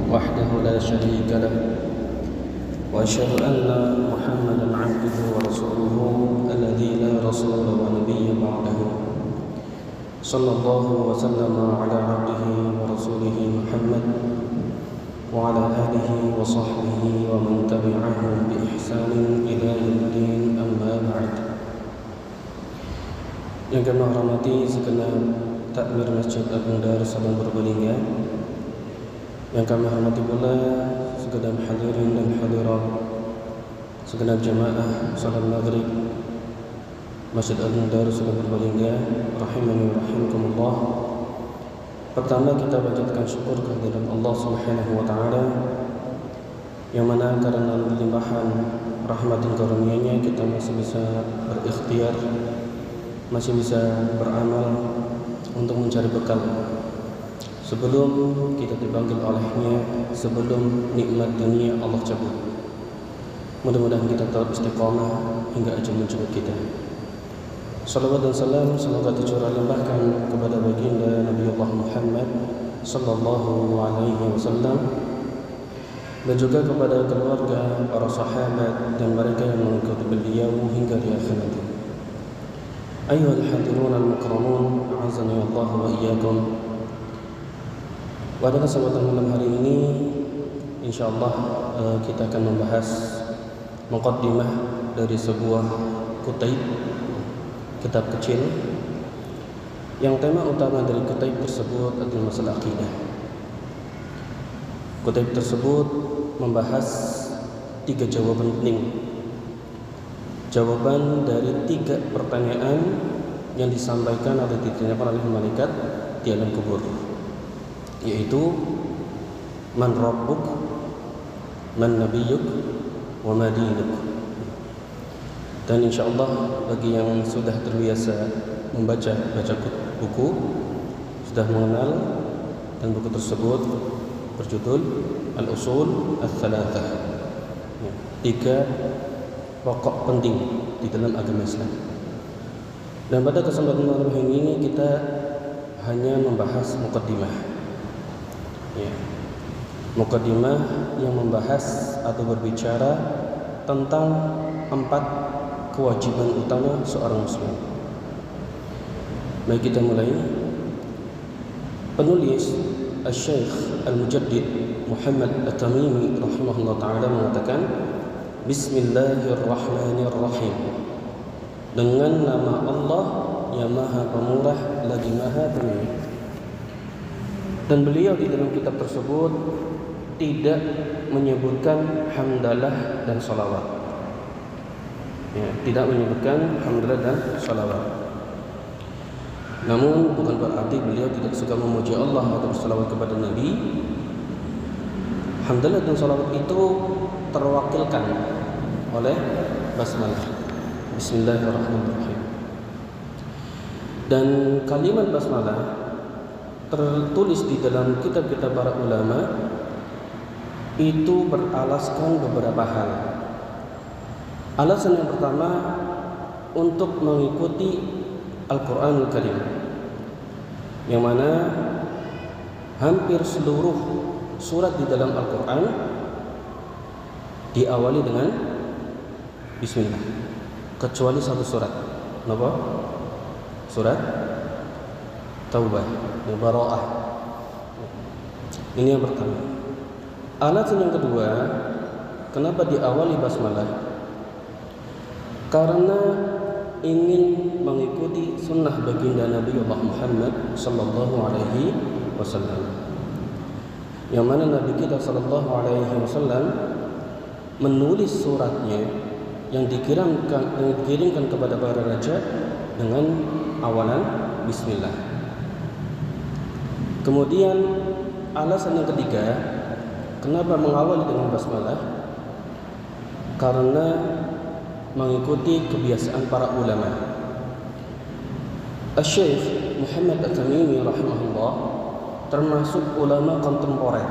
وحده لا شريك له وأشهد أن محمدا عبده ورسوله الذي لا رسول ونبي بعده صلى الله وسلم على عبده ورسوله محمد وعلى آله وصحبه ومن تبعهم بإحسان إلى يوم الدين أما بعد. Yang kami hormati segenap takmir Masjid Al-Mundar Sabang Purbalingga, yang kami hormati pula segenap hadirin dan hadirat, segenap jamaah salat maghrib Masjid Al-Mundar Sabang Purbalingga, rahimani wa rahimakumullah. Pertama kita panjatkan syukur kehadiran Allah Subhanahu wa taala, yang mana karena limpahan rahmat dan karunia-Nya kita masih bisa berikhtiar, masih bisa beramal untuk mencari bekal sebelum kita dipanggil olehnya, sebelum nikmat dunia Allah cabut. Mudah-mudahan kita tetap istiqamah hingga ajal menjemput kita. Salawat dan salam semoga tercurah limpahkan kepada baginda Nabiullah Muhammad sallallahu alaihi wasallam, dan juga kepada keluarga, para sahabat dan mereka yang mengikuti beliau hingga di akhir nanti. Ayyuhal hadirun al-mukramun, a'azani Allah wa iyyakum. Pada kesempatan malam hari ini insyaallah kita akan membahas muqaddimah dari sebuah kutaib, kitab kecil, yang tema utama dari kutaib tersebut adalah masalah akidah. Kutaib tersebut membahas 3 jawaban penting, jawaban dari 3 pertanyaan yang disampaikan atau ditanyakan oleh malaikat di alam kubur, yaitu man rabbuk, man nabiyyuk, wa ma dinuk. Dan insyaallah bagi yang sudah terbiasa membaca buku, sudah mengenal, dan buku tersebut berjudul Al-Usul Ats-Tsalatsah, 3 pokok penting di dalam agama Islam. Dan pada kesempatan malam ini kita hanya membahas muqaddimah, muqaddimah yang membahas atau berbicara tentang 4 kewajiban utama seorang muslim. Mari kita mulai. Penulis Asy-Syaikh Al-Mujaddid Muhammad At-Tamimi rahimahullah taala mengatakan, Bismillahirrahmanirrahim, dengan nama Allah yang Maha Pemurah lagi Maha Penyayang. Dan beliau di dalam kitab tersebut tidak menyebutkan hamdalah dan salawat. Tidak menyebutkan hamdalah dan salawat. Namun bukan berarti beliau tidak suka memuji Allah atau bersalawat kepada Nabi. Hamdalah dan salawat itu terwakilkan oleh basmalah, Bismillahirrahmanirrahim. Dan kalimat basmalah tertulis di dalam kitab-kitab para ulama itu beralaskan beberapa hal. Alasan yang pertama, untuk mengikuti Al-Quranul Karim, yang mana hampir seluruh surat di dalam Al-Quran diawali dengan Bismillah, kecuali 1 surat. Kenapa? Surat Taubah, Bara'ah. Ini yang pertama. Alasan yang kedua, kenapa diawali basmalah? Karena ingin mengikuti sunnah baginda Nabiullah Muhammad sallallahu alaihi wasallam, yang mana Nabi kita sallallahu alaihi wasallam menulis suratnya yang dikirimkan kepada para raja dengan awalan Bismillah. Kemudian alasan yang ketiga, kenapa mengawali dengan basmalah? Karena mengikuti kebiasaan para ulama. Asy-Syaikh Muhammad At-Tamimi rahimahullah termasuk ulama kontemporer.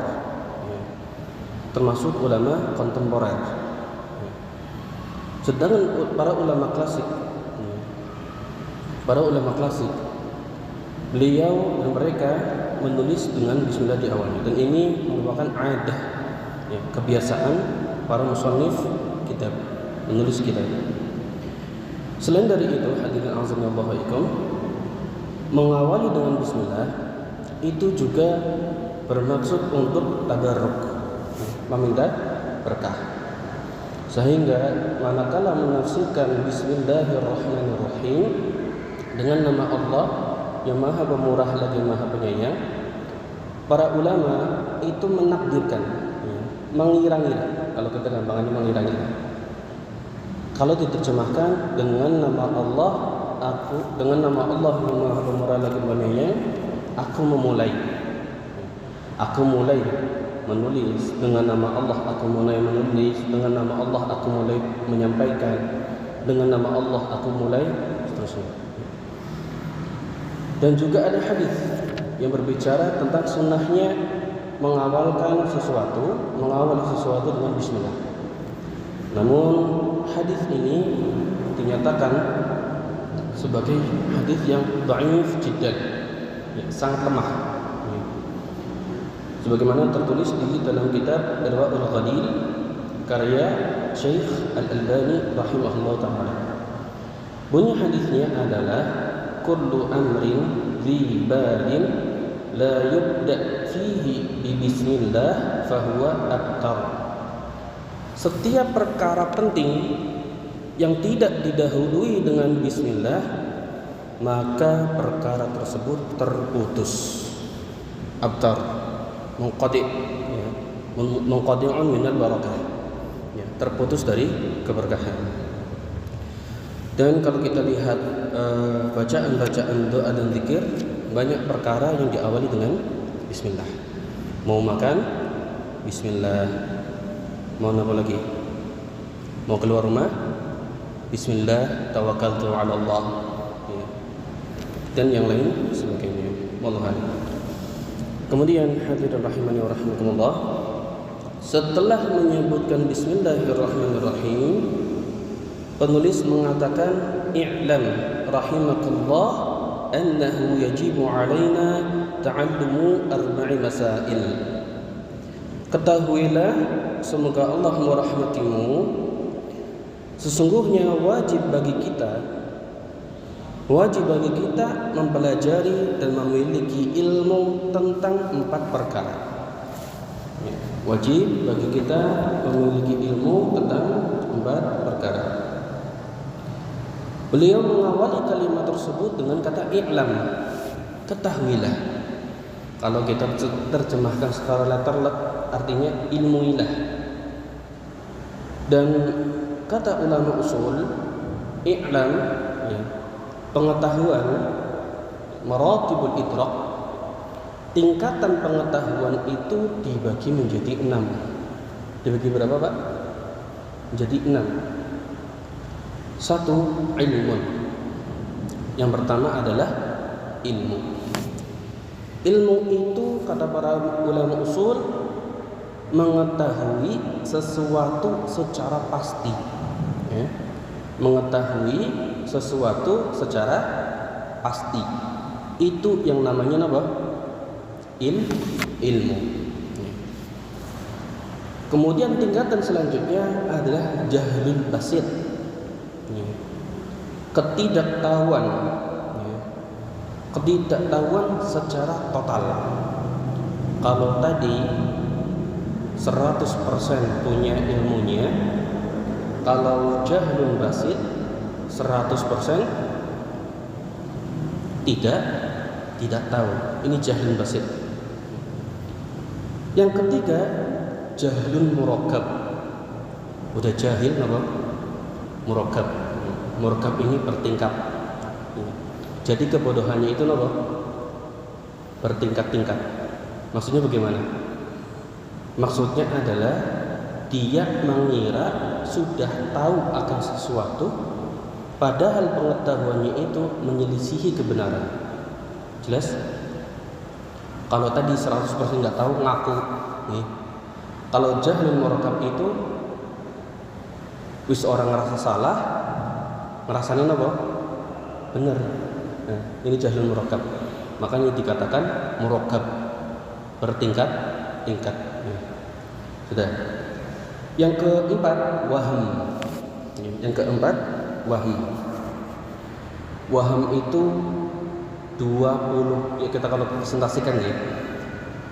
Sedangkan para ulama klasik, beliau dan mereka menulis dengan bismillah di awalnya, dan ini merupakan adah, ya, kebiasaan para musannif kitab, menulis kitab. Selain dari itu, hadirin azanillahu waikum, mengawali dengan bismillah itu juga bermaksud untuk tabarruk, meminta berkah. Sehingga manakala menafsirkan bismillahirrahmanirrahim dengan nama Allah yang Maha Pemurah lagi Maha Penyayang, para ulama itu menakdirkan, ya, mengira-ngira, kalau kita gampangannya mengira-ngira. Kalau diterjemahkan dengan nama Allah, dengan nama Allah yang Maha Pemurah lagi Penyayang, aku memulai menulis dengan nama Allah, aku mulai menulis dengan nama Allah, aku mulai menyampaikan dengan nama Allah, aku mulai seterusnya. Dan juga ada hadis yang berbicara tentang sunnahnya mengawali sesuatu dengan bismillah. Namun hadis ini dinyatakan sebagai hadis yang dhaif jiddan, ya, sangat lemah. Sebagaimana tertulis di dalam kitab Irwaul Ghalil karya Syekh Al-Albani rahimahullah taala. Bunyi hadisnya adalah kullu amrin dhi balin la yubda fihi bi bismillah fahuwa abtar. Setiap perkara penting yang tidak didahului dengan bismillah, maka perkara tersebut terputus. Abtar, munqati', ya, munqati'un minal barakah, ya, terputus dari keberkahan. Dan kalau kita lihat bacaan-bacaan doa dan zikir, banyak perkara yang diawali dengan bismillah. Mau makan, bismillah. Mau apa lagi? Mau keluar rumah, bismillah, tawakkaltu 'ala Allah, ya. Dan yang lain sebagainya. Wallahu a'lam. Kemudian hadirin rahimani wa rahimakumullah, setelah menyebutkan bismillahirrahmanirrahim, penulis mengatakan i'lam rahimakallah annahu yajibu alaina ta'allumu arba'i masail. Ketahuilah, semoga Allah merahmatimu, sesungguhnya wajib bagi kita mempelajari dan memiliki ilmu tentang 4 perkara. Wajib bagi kita memiliki ilmu tentang 4 perkara. Beliau mengawali kalimat tersebut dengan kata i'lam, ketahuilah. Kalau kita terjemahkan secara letterlet, artinya ilmuilah. Dan kata ulama usul, i'lam, ya, pengetahuan, maratibul idrak, tingkatan pengetahuan itu dibagi menjadi 6. Dibagi berapa, Pak? Menjadi 6. 1. Ilmun. Yang pertama adalah ilmu. Ilmu itu kata para ulama usul mengetahui sesuatu secara pasti, ya. Mengetahui sesuatu secara pasti. Itu yang namanya apa? Ilmu. Kemudian tingkatan selanjutnya adalah jahlul basit, ketidaktahuan, ketidaktahuan secara total. Kalau tadi 100% punya ilmunya, kalau jahlul basit 100% tidak tahu. Ini jahlul basit. Yang ketiga, jahlun murakkab. Udah jahil apa? Murakkab. Murakkab ini bertingkat. Jadi kebodohannya itu apa? Bertingkat-tingkat. Maksudnya bagaimana? Maksudnya adalah dia mengira sudah tahu akan sesuatu, padahal pengetahuannya itu menyelisihi kebenaran. Jelas? Kalau tadi 100% nggak tahu, ngaku. Nih. Kalau jahlul murakkab itu wis orang ngerasa salah, ngerasain apa? Bener. Nah, ini jahlul murakkab. Makanya dikatakan murakkab, bertingkat-tingkat. Sudah. Yang keempat, wahm. Wahm itu 20, ya kita kalau presentasikan ya,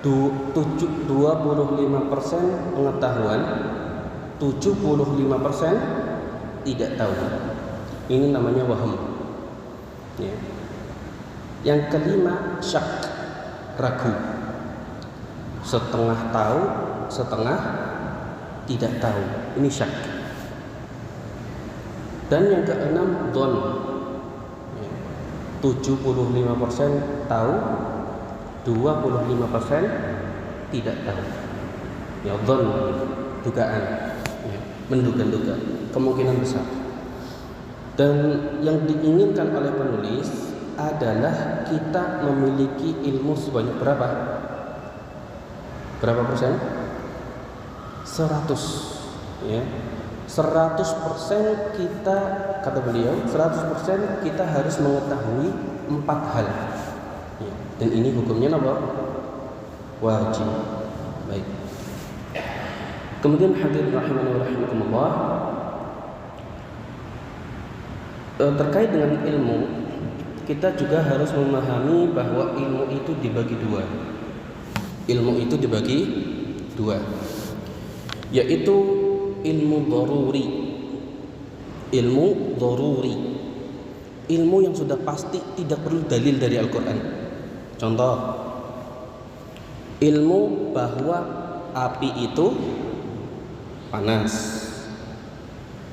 25% pengetahuan, 75% tidak tahu. Ini namanya wahm. Ya. Yang kelima, syak, ragu. Setengah tahu, setengah tidak tahu. Ini syak. Dan yang keenam, dhon. 75% tahu, 25% tidak tahu. Ya, dhon, dugaan, ya, menduga-duga, kemungkinan besar. Dan yang diinginkan oleh penulis adalah kita memiliki ilmu sebanyak berapa? Berapa persen? 100, ya. 100% kita, kata beliau, 100% kita harus mengetahui 4 hal. Ya. Dan ini hukumnya apa? Wajib. Baik. Kemudian hadirin rahimani wa rahimakumullah, terkait dengan ilmu, kita juga harus memahami bahwa ilmu itu dibagi dua. Ilmu itu dibagi dua, yaitu ilmu daruri. Ilmu daruri, ilmu yang sudah pasti tidak perlu dalil dari Al-Quran. Contoh, ilmu bahwa api itu panas.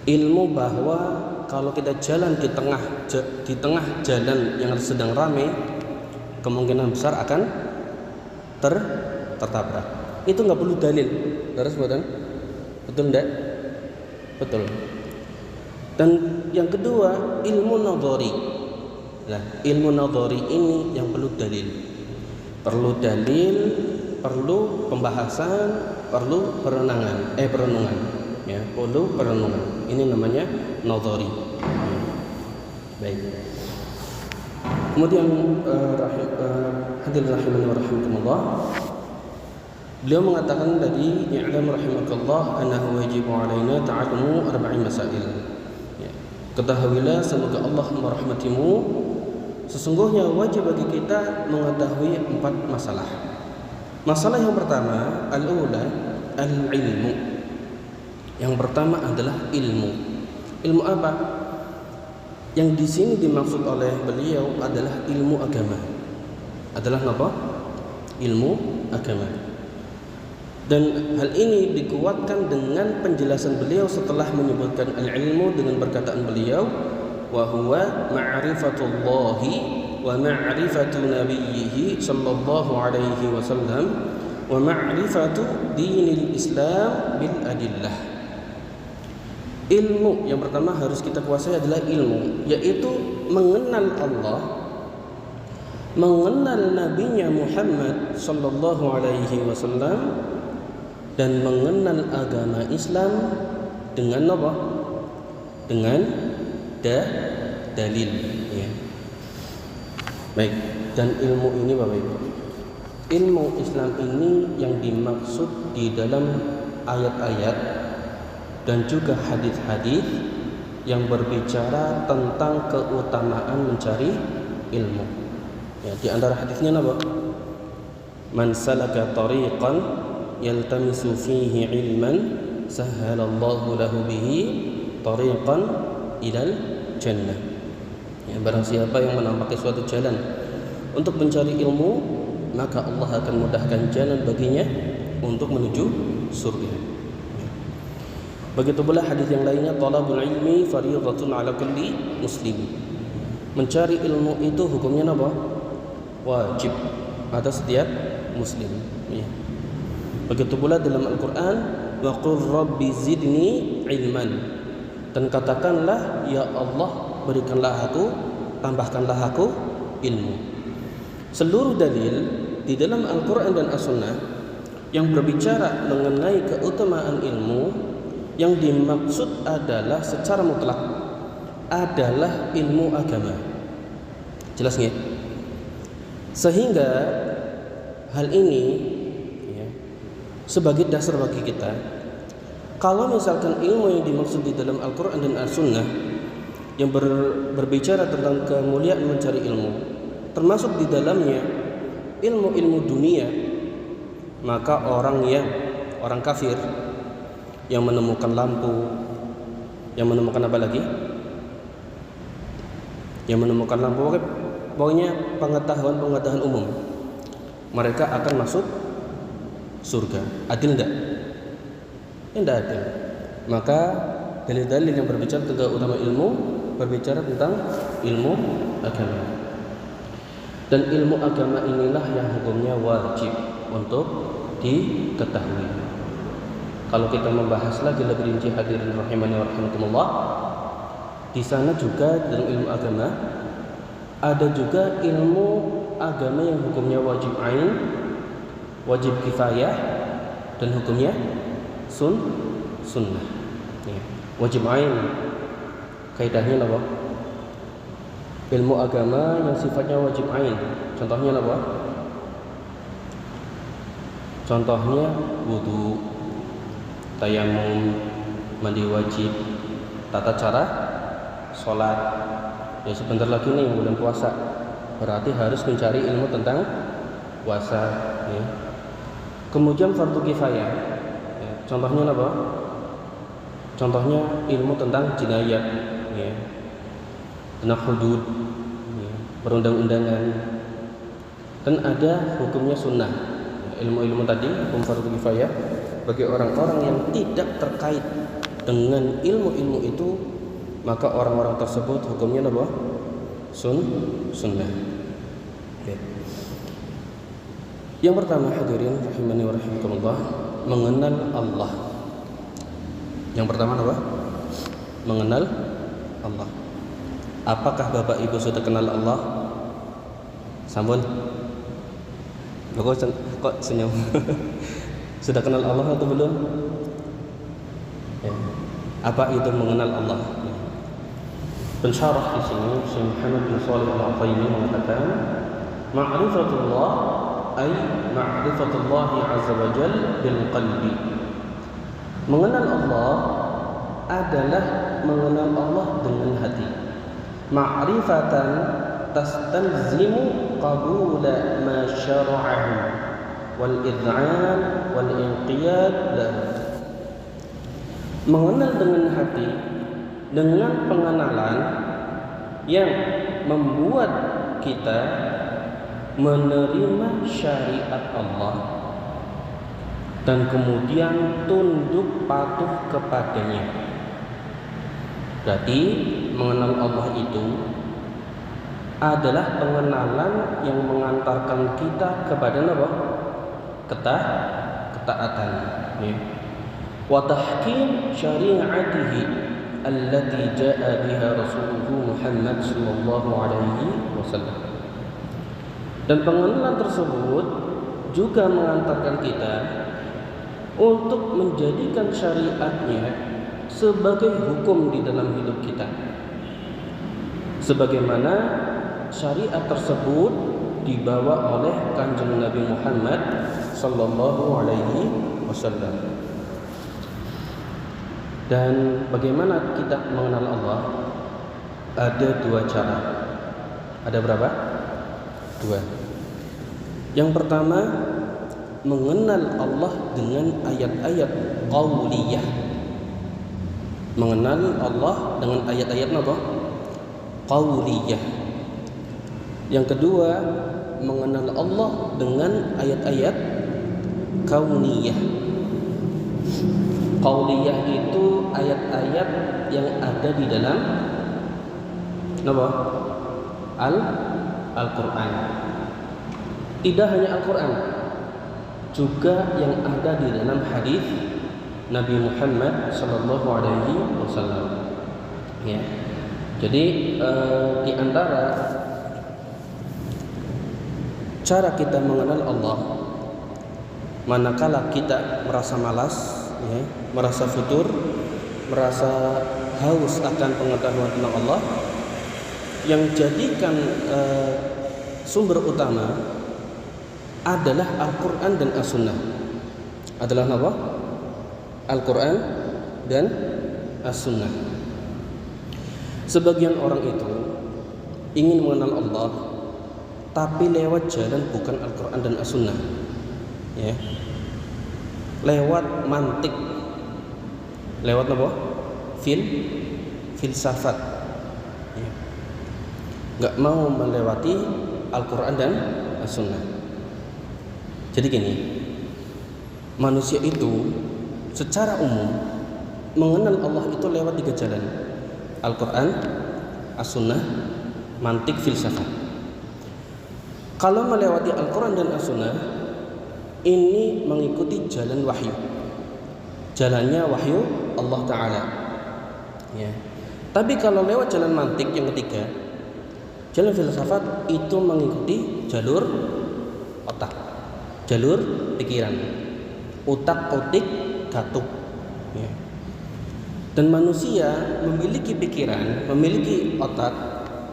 Ilmu bahwa kalau kita jalan di tengah jalan yang sedang ramai, kemungkinan besar akan tertabrak. Itu nggak perlu dalil. Terus betul enggak? Betul. Dan yang kedua, ilmu nadhari. Nah, ilmu nadhari ini yang perlu dalil. Perlu dalil, perlu pembahasan, perlu perenungan. Ya, perlu perenungan. Ini namanya nadhari. Baik. Kemudian hadirin rahimani wa rahimakumullah, beliau mengatakan tadi, ya'lam rahimakallah annahu wajibu alaina ta'allumu arba'in masail. Ya. Ketahuilah semoga Allah merahmatimu, sesungguhnya wajib bagi kita mengetahui 4 masalah. Masalah yang pertama, al-ula al-ilmu. Yang pertama adalah ilmu. Ilmu apa? Yang di sini dimaksud oleh beliau adalah ilmu agama. Adalah apa? Ilmu agama. Dan hal ini dikuatkan dengan penjelasan beliau setelah menyebutkan al-ilmu dengan perkataan beliau, wa huwa ma'rifatullahi wa ma'rifatu nabiyhi sallallahu alaihi wasallam wa ma'rifatu dinil Islam bil adillah. Ilmu yang pertama harus kita kuasai adalah ilmu, yaitu mengenal Allah, mengenal Nabinya Muhammad sallallahu alaihi wasallam, dan mengenal agama Islam dengan apa? Dengan dalil, ya. Baik, dan ilmu ini Bapak Ibu, ilmu Islam ini yang dimaksud di dalam ayat-ayat dan juga hadis-hadis yang berbicara tentang keutamaan mencari ilmu. Ya, di antara hadisnya apa? Man salaka tariqan yaltamisu fihi ilman sahhalallahu lahu bihi tariqan ilal jannah. Ya, barang siapa yang menampaki suatu jalan untuk mencari ilmu, maka Allah akan mudahkan jalan baginya untuk menuju surga. Begitu pula hadis yang lainnya, talabul ilmi fardhatun ala kulli muslim. Mencari ilmu itu hukumnya apa? Wajib atas setiap muslim, ya. Begitu pula dalam Al-Qur'an, wa qur rabbi zidni ilman. Dan katakanlah, ya Allah, berikanlah aku, tambahkanlah aku ilmu. Seluruh dalil di dalam Al-Qur'an dan As-Sunnah yang berbicara mengenai keutamaan ilmu, yang dimaksud adalah secara mutlak adalah ilmu agama. Jelas nggih? Sehingga hal ini ya, sebagai dasar bagi kita, kalau misalkan ilmu yang dimaksud di dalam Al-Quran dan As-Sunnah yang berbicara tentang kemuliaan mencari ilmu, termasuk di dalamnya ilmu-ilmu dunia, maka orang kafir yang menemukan lampu, yang menemukan apa lagi? Yang menemukan lampu, pokoknya pengetahuan umum, mereka akan masuk surga. Adil enggak? Tidak adil. Maka dalil-dalil yang berbicara tentang utama ilmu berbicara tentang ilmu agama. Dan ilmu agama inilah yang hukumnya wajib untuk diketahui. Kalau kita membahas lagi lebih rinci, hadirin rahimani wa rahimakumullah, di sana juga dalam ilmu agama ada juga ilmu agama yang hukumnya wajib ain, wajib kifayah, dan hukumnya sunnah. Ya. Wajib ain kaidahnya apa? Ilmu agama yang sifatnya wajib ain. Contohnya apa? Contohnya wudu, tayamum, mandi wajib, tata cara sholat. Ya sebentar lagi nih bulan puasa, berarti harus mencari ilmu tentang puasa. Ya. Kemudian fardu kifayah. Ya. Contohnya apa? Contohnya ilmu tentang jinayat, ya, tentang hudud, ya, perundang-undangan. Dan ada hukumnya sunnah. Ilmu-ilmu tadi, hukum fardu kifayah bagi orang-orang yang tidak terkait dengan ilmu-ilmu itu, maka orang-orang tersebut hukumnya apa? Sunnah. Ya. Yang pertama, hadirin rahimani wa rahimakumullah, mengenal Allah. Yang pertama apa? Mengenal Allah. Apakah Bapak Ibu sudah kenal Allah? Sampun? Kok senyum? Sudah kenal Allah atau belum? Ya. Apa itu mengenal Allah? Ya. Pensyarah di sini Syekh Muhammad bin Shalih Al-Utsaimin mengatakan, ma'rifatullah ay ma'rifatullah azza wa jalla bil qalbi. Mengenal Allah adalah mengenal Allah dengan hati. Ma'rifatan tastalzimu qabula ma syara'ahu wal id'an wal inqiyad lahu. Mengenal dengan hati, dengan pengenalan yang membuat kita menerima syariat Allah dan kemudian tunduk patuh kepadanya. Berarti mengenal Allah itu adalah pengenalan yang mengantarkan kita kepada apa? Ketaatan. Ya. Wa tahkim syari'atihi allati jaa biha Rasulullah Muhammad sallallahu alaihi wasallam. Dan pengenalan tersebut juga mengantarkan kita untuk menjadikan syariatnya sebagai hukum di dalam hidup kita, sebagaimana syariat tersebut dibawa oleh Kanjeng Nabi Muhammad sallallahu alaihi wasallam. Dan bagaimana kita mengenal Allah? Ada dua cara. Ada berapa? Dua. Yang pertama, mengenal Allah dengan ayat-ayat qauliyah. Mengenal Allah dengan ayat-ayat apa? Qauliyah. Yang kedua, mengenal Allah dengan ayat-ayat kauniyah. Qauliyah itu ayat-ayat yang ada di dalam apa? Al-Quran. Tidak hanya Al-Quran, juga yang ada di dalam hadis Nabi Muhammad sallallahu alaihi wasallam. Ya. Jadi di antara cara kita mengenal Allah, manakala kita merasa malas, ya, merasa futur, merasa haus akan pengetahuan tentang Allah, yang jadikan sumber utama adalah Al-Quran dan As-Sunnah. Adalah apa? Al-Quran dan As-Sunnah. Sebagian orang itu ingin mengenal Allah tapi lewat jalan bukan Al-Quran dan As-Sunnah, ya. Lewat mantik, lewat apa? Filsafat, ya. Nggak mau melewati Al-Quran dan As-Sunnah. Jadi gini, manusia itu secara umum mengenal Allah itu lewat 3 jalan: Al-Quran, As-Sunnah, mantik, filsafat. Kalau melewati Al-Quran dan As-Sunnah, ini mengikuti jalan wahyu, jalannya wahyu Allah Ta'ala, ya. Tapi kalau lewat jalan mantik yang ketiga, jalan filsafat, itu mengikuti jalur otak, jalur pikiran, utak-utik gatuk, ya. Dan manusia memiliki pikiran, memiliki otak,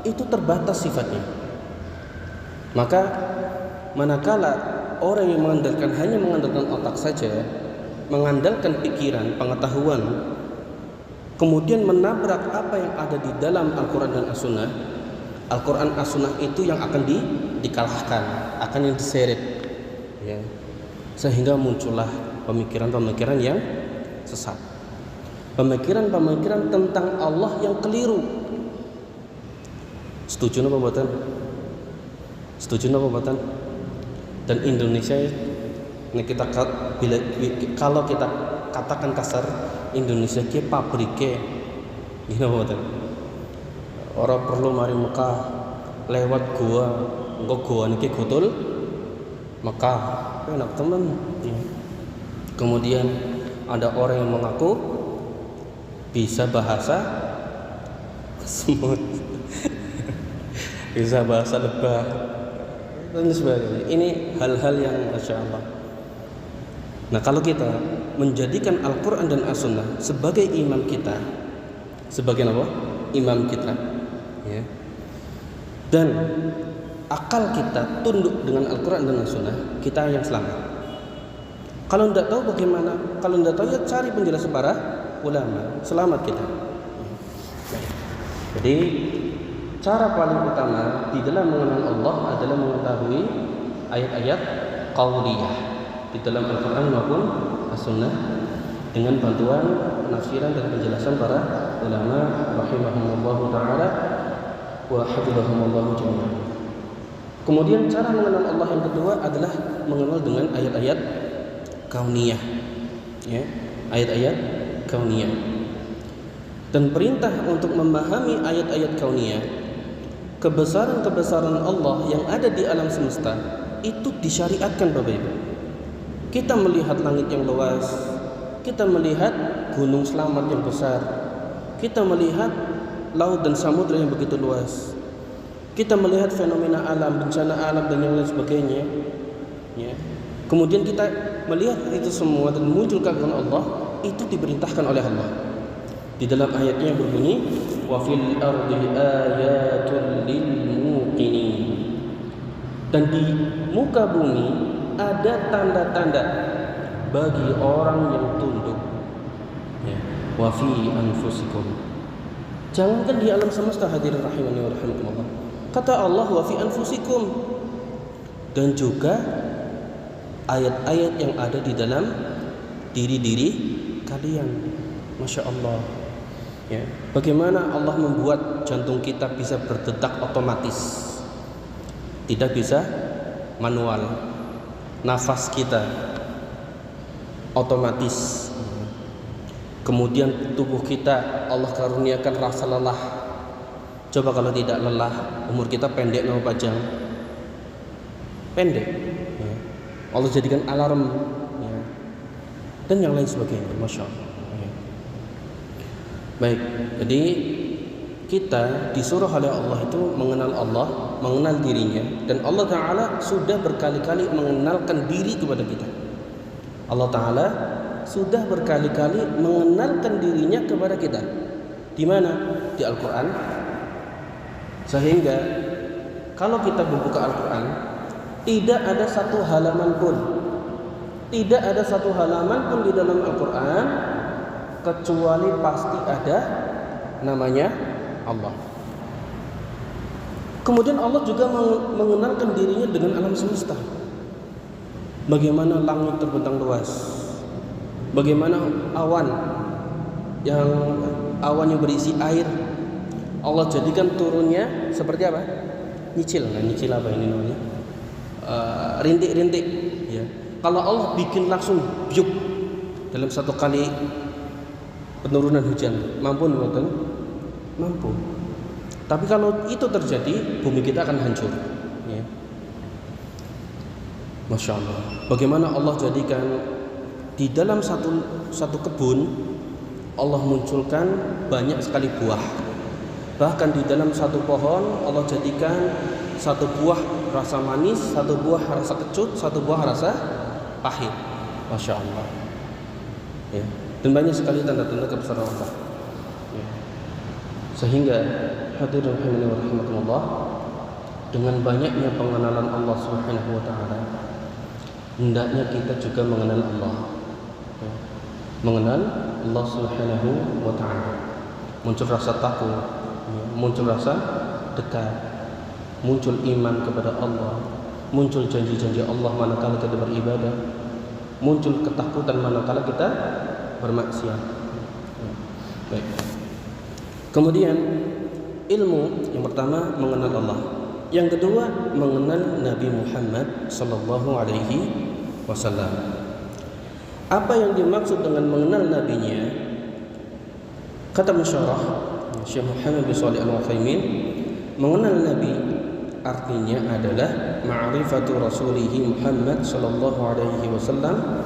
itu terbatas sifatnya. Maka manakala orang yang hanya mengandalkan otak saja, mengandalkan pikiran, pengetahuan, kemudian menabrak apa yang ada di dalam Al-Quran dan As-Sunnah, Al-Quran As-Sunnah itu yang akan dikalahkan, akan yang diseret, ya. Sehingga muncullah pemikiran-pemikiran yang sesat, pemikiran-pemikiran tentang Allah yang keliru. Setuju apa buatan? Setuju apa buatan? Dan Indonesia ini kalau kita katakan kasar, Indonesia ki pabrike gini apa buatan? Orang perlu mari Mekah lewat gua, engko gua niki gotul Mekah, enak teman. Kemudian ada orang yang mengaku bisa bahasa semut, bisa bahasa lebah dan sebagainya. Ini hal-hal yang Masya Allah. Nah, kalau kita menjadikan Al-Quran dan As-Sunnah sebagai imam kita, sebagai apa? Imam kita, ya. Dan akal kita tunduk dengan Al-Quran dan As-Sunnah, kita yang selamat. Kalau tidak tahu bagaimana? Kalau tidak tahu, ya cari penjelasan para ulama, selamat kita. Jadi cara paling utama di dalam mengenal Allah adalah mengetahui ayat-ayat qauliyah di dalam Al-Quran maupun As-Sunnah dengan bantuan penafsiran dan penjelasan para ulama rahimahumullah ta'ala wa hafizahumullah jami'an. Kemudian cara mengenal Allah yang kedua adalah mengenal dengan ayat-ayat kauniyah, ya, ayat-ayat kauniyah. Dan perintah untuk memahami ayat-ayat kauniyah, kebesaran-kebesaran Allah yang ada di alam semesta, itu disyariatkan Bapak Ibu. Kita melihat langit yang luas, kita melihat gunung selamat yang besar, kita melihat laut dan samudra yang begitu luas, kita melihat fenomena alam, bencana alam dan yang lain sebagainya, ya. Kemudian kita melihat itu semua dan muncul keagungan Allah, itu diperintahkan oleh Allah. Di dalam ayatnya yang berbunyi, wa fil ardi ayatul lil muqinin. Dan di muka bumi ada tanda-tanda bagi orang yang tunduk, ya. Wa fi anfusikum. Jangankan di alam semesta, hadirin rahimani wa rahimakumullah. Kata Allah wa fi anfusikum. Dan juga ayat-ayat yang ada di dalam diri-diri kalian. Masya Allah, ya. Bagaimana Allah membuat jantung kita bisa berdetak otomatis, tidak bisa manual. Nafas kita otomatis. Kemudian tubuh kita Allah karuniakan rasa lelah. Coba kalau tidak lelah, umur kita pendek atau panjang? Pendek, ya. Allah jadikan alarm, ya. Dan yang lain sebagainya. Masya Allah, ya. Baik, jadi kita disuruh oleh Allah itu mengenal Allah, mengenal dirinya. Dan Allah Ta'ala sudah berkali-kali mengenalkan diri kepada kita. Allah Ta'ala sudah berkali-kali mengenalkan dirinya kepada kita. Di mana? Di Al-Quran. Sehingga kalau kita membuka Al-Quran, tidak ada satu halaman pun di dalam Al-Quran kecuali pasti ada namanya Allah. Kemudian Allah juga mengenalkan dirinya dengan alam semesta. Bagaimana langit terbentang luas, bagaimana awan yang berisi air Allah jadikan turunnya seperti apa? Nyicil apa ini namanya? Rintik-rintik. Ya. Kalau Allah bikin langsung biuk dalam satu kali penurunan hujan, mampu betul? Mampu. Tapi kalau itu terjadi, bumi kita akan hancur. Ya. Masya Allah. Bagaimana Allah jadikan di dalam satu kebun Allah munculkan banyak sekali buah. Bahkan di dalam satu pohon Allah jadikan satu buah rasa manis, satu buah rasa kecut, satu buah rasa pahit. Masya Allah. Ya. Dan banyak sekali tanda-tanda kebesaran Allah. Ya. Sehingga hadirin rahimakumullah, dengan banyaknya pengenalan Allah Subhanahu wa taala, hendaknya kita juga mengenal Allah. Ya. Mengenal Allah Subhanahu wa taala. Muncul rasa takut, muncul rasa dekat, muncul iman kepada Allah, muncul janji-janji Allah manakala kita beribadah, muncul ketakutan manakala kita bermaksiat. Baik. Kemudian ilmu yang pertama mengenal Allah, yang kedua mengenal Nabi Muhammad sallallahu alaihi wasallam. Apa yang dimaksud dengan mengenal nabinya? Kata musyarah Syekh Muhammad bin Shalih Al-Utsaimin, mengenal nabi artinya adalah ma'rifatu rasulih Muhammad sallallahu alaihi wasallam,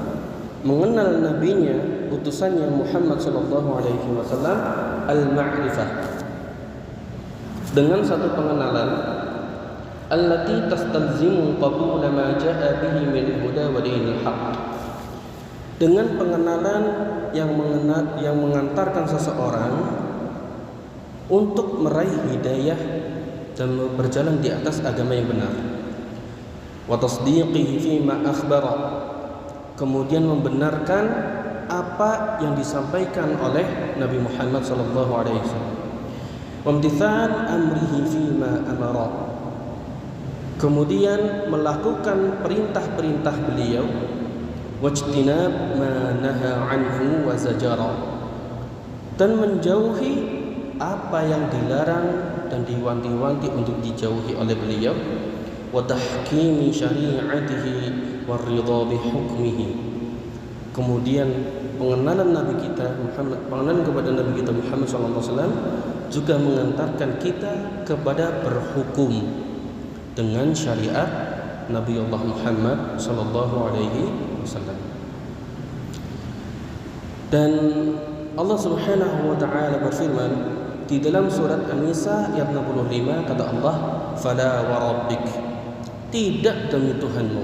mengenal nabinya, utusannya Muhammad sallallahu alaihi wasallam, al-ma'rifah, dengan satu pengenalan allati tastalzimu qabula ma jaa bihi min huda wa dinil haqq, dengan pengenalan yang mengantarkan seseorang untuk meraih hidayah dan berjalan di atas agama yang benar. Wa tasdiqihi fima akhbara, kemudian membenarkan apa yang disampaikan oleh Nabi Muhammad sallallahu alaihi wasallam. Wa imtithal amrihi fima amara, kemudian melakukan perintah-perintah beliau. Wajtinab ma naha anhu wa zajara, dan menjauhi apa yang dilarang dan diwanti-wanti untuk dijauhi oleh beliau. Wa tahkimi syari'atihi wa ridha bi hukmihi, kemudian pengenalan Nabi kita Muhammad, pengenalan kepada Nabi kita Muhammad SAW juga mengantarkan kita kepada berhukum dengan syariat Nabi Allah Muhammad sallallahu alaihi wasallam. Dan Allah Subhanahu wa taala berfirman di dalam surat An-Nisa ayat 65, kata Allah, "Fala wa rabbik", tidak demi Tuhanmu,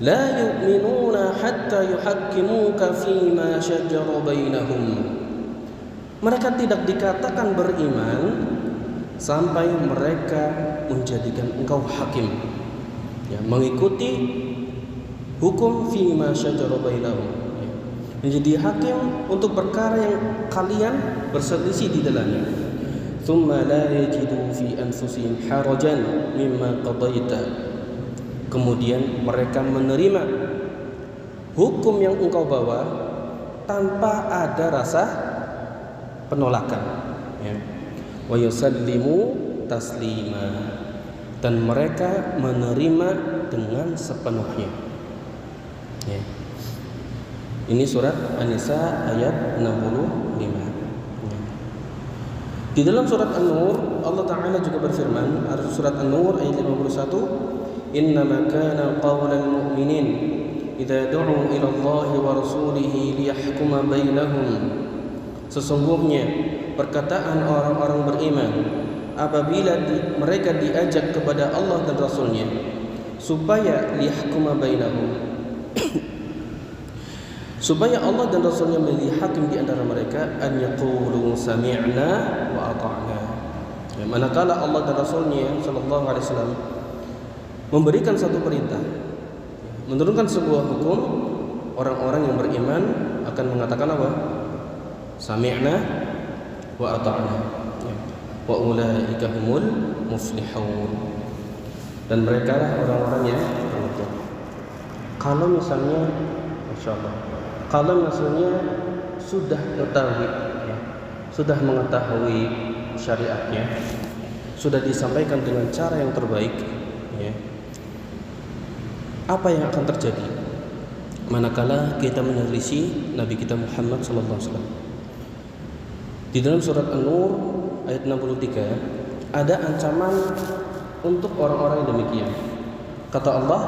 "la yu'minuna hatta yuhakkimuka fima syajara bainahum", mereka tidak dikatakan beriman sampai mereka menjadikan engkau hakim, ya, mengikuti hukum fima syajara bainahum, ya, menjadi hakim untuk perkara yang kalian berselisih di dalamnya. Thumma la yajidu fi anfusihim harajan mimma qadaita, kemudian mereka menerima hukum yang engkau bawa tanpa ada rasa penolakan, ya. Wa yusallimu taslima, dan mereka menerima dengan sepenuhnya, ya. Ini surat An-Nisa ayat 65, ya. Di dalam surat An-Nur Allah Ta'ala juga berfirman, surat An-Nur ayat 51, "Innama kana qawlal mu'minin idza du'u ila Allahi wa rasulihi liyahkuma bainahum", sesungguhnya perkataan orang-orang beriman apabila mereka diajak kepada Allah dan Rasulnya supaya liyahkuma bainahum, supaya Allah dan Rasulnya menjadi hakim di antara mereka, an yaqulu sami'na wa ata'na, Ya, manakala Allah dan Rasulnya Shallallahu Alaihi Wasallam memberikan satu perintah, menurunkan sebuah hukum, orang-orang yang beriman akan mengatakan apa? Sami'na wa ata'na, ya. Wa ulaika humul muflihun. Dan mereka lah orang-orang yang beruntung. Kalau misalnya, Masya Allah, kalau misalnya sudah mengetahui, ya, sudah mengetahui syariatnya, sudah disampaikan dengan cara yang terbaik, ya, apa yang akan terjadi manakala kita menyelisih Nabi kita Muhammad sallallahu alaihi wasallam? Di dalam surat An-Nur ayat 63 ada ancaman untuk orang-orang yang demikian. Kata Allah,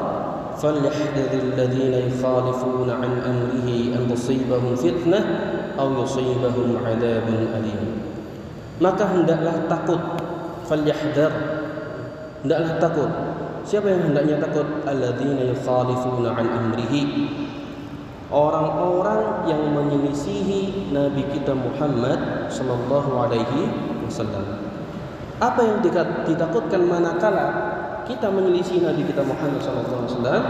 "Falyahdharil ladzina yukhalifuna 'an amrihi an tusibahum fitnah aw yusibahum 'adzabun alim." Maka hendaklah takut, falyahdhar, hendaklah takut. Siapa yang hendaknya takut? Alladzina yukhalifuna 'an amrihi, orang-orang yang menyelisihi Nabi kita Muhammad sallallahu alaihi wasallam. Apa yang ditakutkan manakala kita menyelisihi Nabi kita Muhammad sallallahu alaihi wasallam?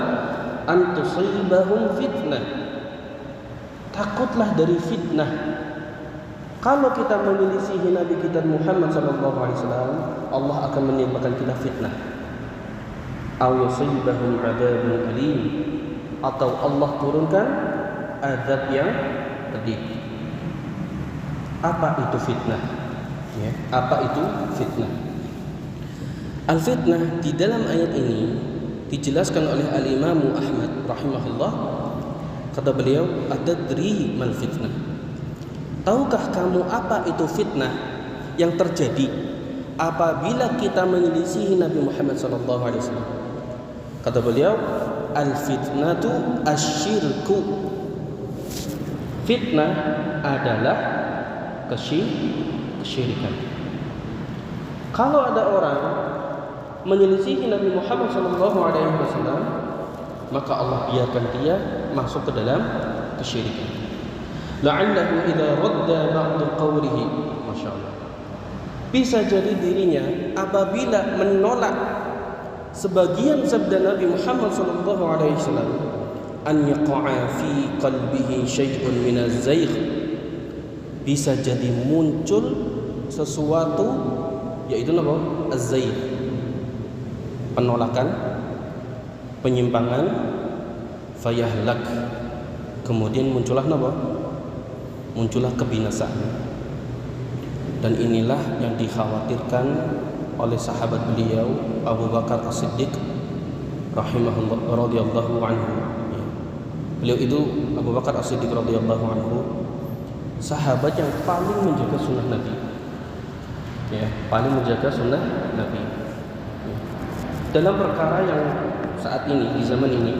An tusibahum fitnah. Takutlah dari fitnah. Kalau kita menyelisihi Nabi kita Muhammad sallallahu alaihi wasallam, Allah akan menimpakan kita fitnah. Aw yusibahum 'adzabun alim, atau Allah turunkan azab yang pedih. Apa itu fitnah? Ya, apa itu fitnah? Al-fitnah di dalam ayat ini dijelaskan oleh Al-Imam Ahmad rahimahullah. Kata beliau, "Atadri mal fitnah?" Tahukah kamu apa itu fitnah yang terjadi apabila kita menyelisihi Nabi Muhammad sallallahu alaihi wasallam? Kata beliau, "Al-fitnatu asyirku." Fitnah adalah kesyirikan. Kalau ada orang menyelisihi Nabi Muhammad sallallahu alaihi wasallam, maka Allah biarkan dia masuk ke dalam kesyirikan. La'allahu idza radda ba'du qawlihi, masyaallah, bisa jadi dirinya apabila menolak sebagian sabda Nabi Muhammad sallallahu alaihi wasallam, an yaqa'a fi qalbihi syai'un min az-zaigh, bisa jadi muncul sesuatu, yaitu apa? Az-zaigh, penolakan, penyimpangan, fayahlak, kemudian muncullah apa? Muncullah kebinasaan. Dan inilah yang dikhawatirkan oleh sahabat beliau Abu Bakar As-Siddiq rahimahullah radhiyallahu anhu. Beliau itu Abu Bakar As-Siddiq radhiyallahu anhu, sahabat yang paling menjaga sunnah Nabi, ya, paling menjaga sunnah Nabi. Dalam perkara yang saat ini, di zaman ini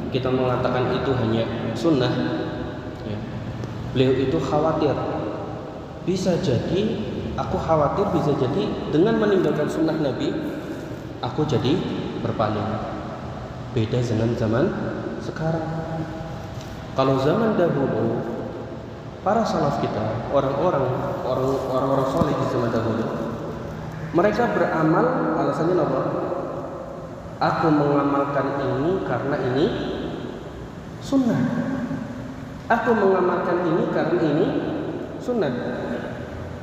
kita mengatakan itu hanya sunnah, ya, beliau itu khawatir, bisa jadi, aku khawatir bisa jadi dengan meninggalkan sunnah Nabi, aku jadi berpaling. Beda dengan zaman sekarang. Kalau zaman dahulu, para salaf kita, orang-orang soleh di zaman dahulu, mereka beramal alasannya apa? Aku mengamalkan ini karena ini sunnah. Aku mengamalkan ini karena ini sunnah.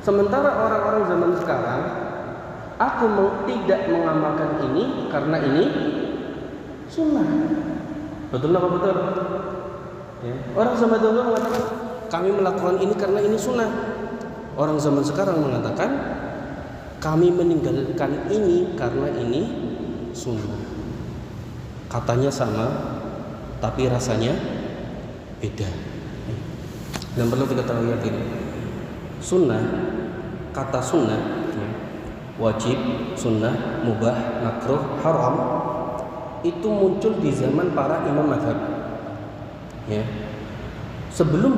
Sementara orang-orang zaman sekarang, aku tidak mengamalkan ini karena ini sunnah. Betul apa betul? Ya. Orang zaman dahulu mengatakan kami melakukan ini karena ini sunnah. Orang zaman sekarang mengatakan kami meninggalkan ini karena ini sunnah. Katanya sama, tapi rasanya beda. Dan perlu kita tahu ya, sunnah, kata sunnah, wajib, sunnah, mubah, makruh, haram, itu muncul di zaman para imam mazhab. Ya. Sebelum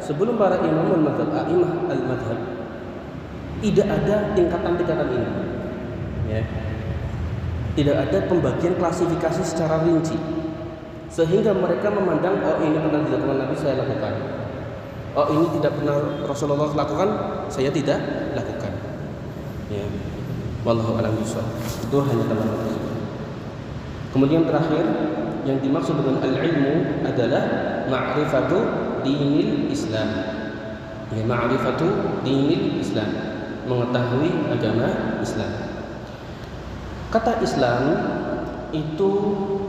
sebelum para imam al-mazhab, a'imah al-mazhab, tidak ada tingkatan-tingkatan ini. Ya. Tidak ada pembagian klasifikasi secara rinci, sehingga mereka memandang, oh ini pernah dilakukan Nabi, saya lakukan. Oh ini tidak pernah Rasulullah lakukan, saya tidak lakukan. Ya. Wallahu a'lam bishawab. Itu hanya tambahan tersebut. Kemudian terakhir, yang dimaksud dengan al-ilmu adalah ma'rifatu dinil Islam. Ya, ma'rifatu dinil Islam, mengetahui agama Islam. Kata Islam itu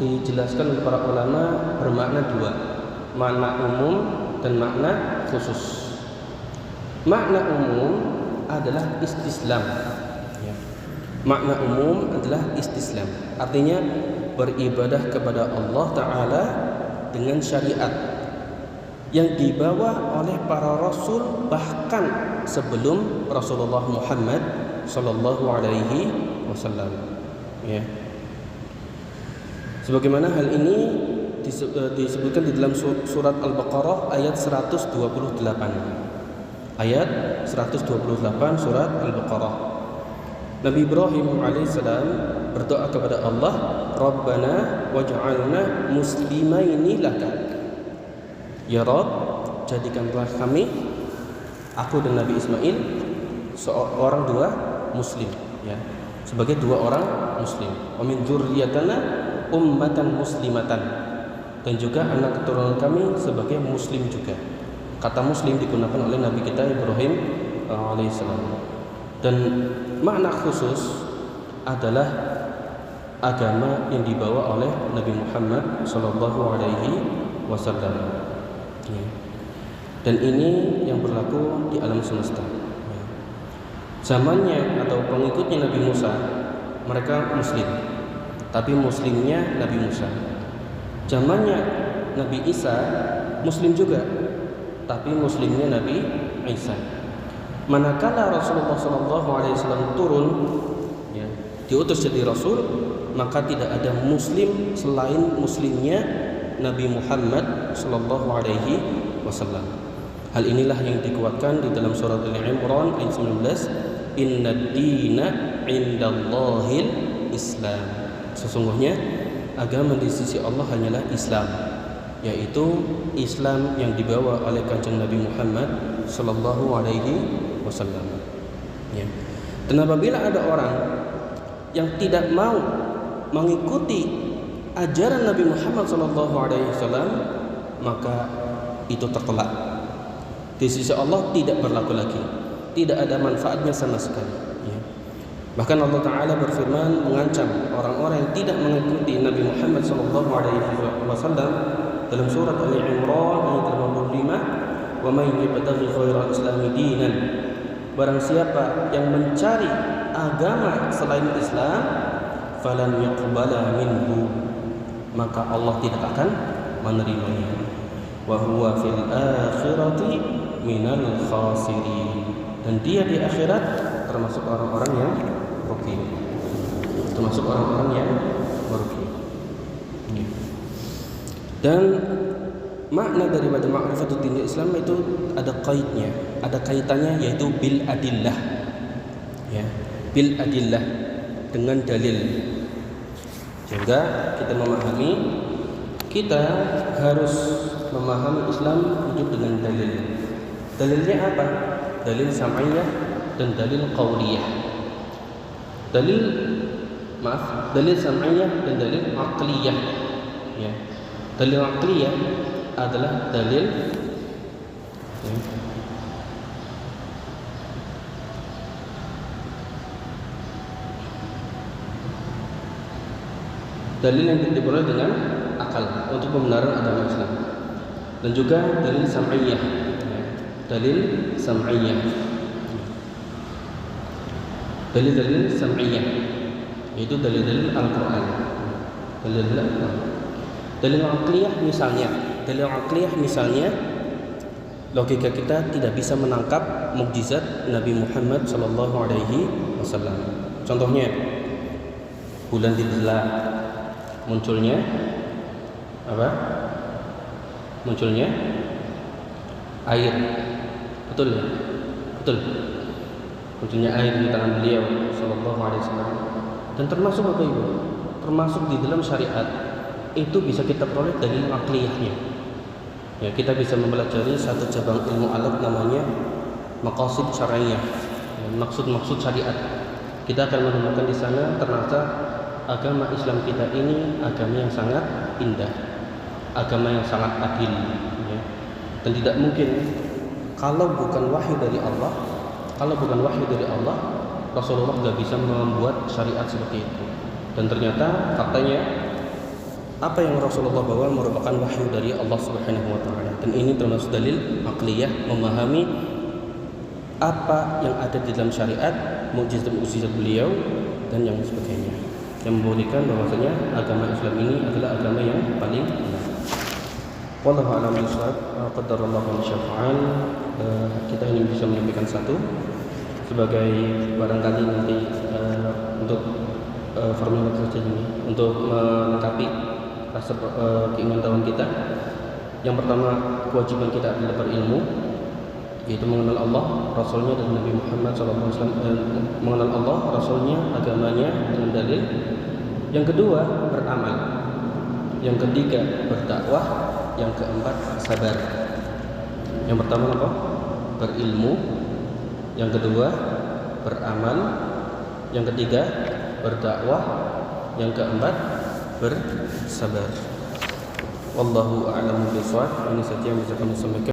dijelaskan oleh para ulama bermakna dua, makna umum dan makna khusus. Makna umum adalah istislam. Ya. Makna umum adalah istislam, artinya beribadah kepada Allah Ta'ala dengan syariat yang dibawa oleh para rasul bahkan sebelum Rasulullah Muhammad Sallallahu Alaihi Wasallam. Ya. Sebagaimana hal ini disebutkan di dalam surat Al-Baqarah ayat 128. Ayat 128 surat Al-Baqarah. Nabi Ibrahim alaihissalam berdoa kepada Allah, Rabbana waj'alna muslimaini laka. Ya Rabb, jadikanlah kami, aku dan Nabi Ismail, seorang dua muslim, ya, sebagai dua orang muslim. Wa min dzurriyyatina ummatan muslimatan, dan juga anak keturunan kami sebagai muslim juga. Kata muslim digunakan oleh Nabi kita Ibrahim alaihissalam. Dan makna khusus adalah agama yang dibawa oleh Nabi Muhammad Sallallahu Alaihi Wasallam. Ya. Dan ini yang berlaku di alam semesta. Ya. Zamannya atau pengikutnya Nabi Musa, mereka muslim, tapi muslimnya Nabi Musa. Zamannya Nabi Isa, muslim juga, tapi muslimnya Nabi Isa. Manakala Rasulullah SAW turun, ya, diutus jadi Rasul, maka tidak ada Muslim selain Muslimnya Nabi Muhammad SAW. Hal inilah yang dikuatkan di dalam surat Al-Imran ayat 19. Inna dina indallahil Islam. Sesungguhnya agama di sisi Allah hanyalah Islam, yaitu Islam yang dibawa oleh kanjeng Nabi Muhammad Sallallahu Alaihi Wasallam. Ya. Dan apabila ada orang yang tidak mau mengikuti ajaran Nabi Muhammad Sallallahu Alaihi Wasallam, maka itu tertolak. Di sisi Allah tidak berlaku lagi, tidak ada manfaatnya sama sekali. Ya. Bahkan Allah Taala berfirman mengancam orang-orang yang tidak mengikuti Nabi Muhammad Sallallahu Alaihi Wasallam dalam surat Al-Imran ayat 85, wa may yabtaghi ghairal islami dinan, barang siapa yang mencari agama selain Islam, falan yuqbala minhu, maka Allah tidak akan menerimanya, wa huwa fil akhirati minal khasirin, dan dia di akhirat termasuk orang-orang yang merugi, termasuk orang-orang yang merugi. Dan makna daripada ma'rifatul din Islam itu ada kaitnya, ada kaitannya, yaitu bil adillah. Ya, bil adillah, dengan dalil. Sehingga kita memahami, kita harus memahami Islam hidup dengan dalil. Dalilnya apa? Dalil sam'iyah dan dalil qauliyah. Dalil sam'iyah dan dalil aqliyah. Ya. Dalil aqliyah adalah dalil yang diperoleh dengan akal untuk pembenaran agama Islam, dan juga dalil sam'iyah. Dalil sam'iyah, dalil sam'iyah, yaitu dalil Al-Quran. Dalil aqliyah misalnya, logika kita tidak bisa menangkap mukjizat Nabi Muhammad Sallallahu Alaihi Wasallam. Contohnya, bulan dibelah, munculnya apa? Munculnya air, betul ya? Betul. Munculnya air di tangan beliau Sallallahu Alaihi Wasallam. Dan termasuk apa itu? Termasuk di dalam syariat. Itu bisa kita peroleh dari aqliyahnya. Ya, kita bisa mempelajari satu cabang ilmu alat namanya maqasid syar'iyyah, ya, maksud-maksud syariat. kita akan menemukan di sana ternyata agama Islam kita ini agama yang sangat indah, agama yang sangat adil, ya. Dan tidak mungkin kalau bukan wahyu dari Allah, Rasulullah nggak bisa membuat syariat seperti itu. Dan ternyata faktanya apa yang Rasulullah bawa merupakan wahyu dari Allah Subhanahu wa taala. Dan ini termasuk dalil aqliyah, memahami apa yang ada di dalam syariat, mukjizat-mukjizat beliau dan yang sebagainya, yang membuktikan bahwasanya agama Islam ini adalah agama yang paling benar. Wallahu a'lam bishawab. Qadarallahu wa syafa'an. Kita ini bisa menyampaikan satu sebagai barangkali nanti untuk formulir saja ini, untuk melengkapi rasa keinginan tahuan kita. Yang pertama, kewajiban kita adalah berilmu, yaitu mengenal Allah, Rasulnya dan Nabi Muhammad SAW, mengenal Allah, Rasulnya, agamanya dengan dalil. Yang kedua, beramal. Yang ketiga, berdakwah. Yang keempat, sabar. Yang pertama apa? Berilmu. Yang kedua, beramal. Yang ketiga, berdakwah. Yang keempat, bersabar. Wallahu a'lamu bishawab. Ini saja yang bisa kami sampaikan.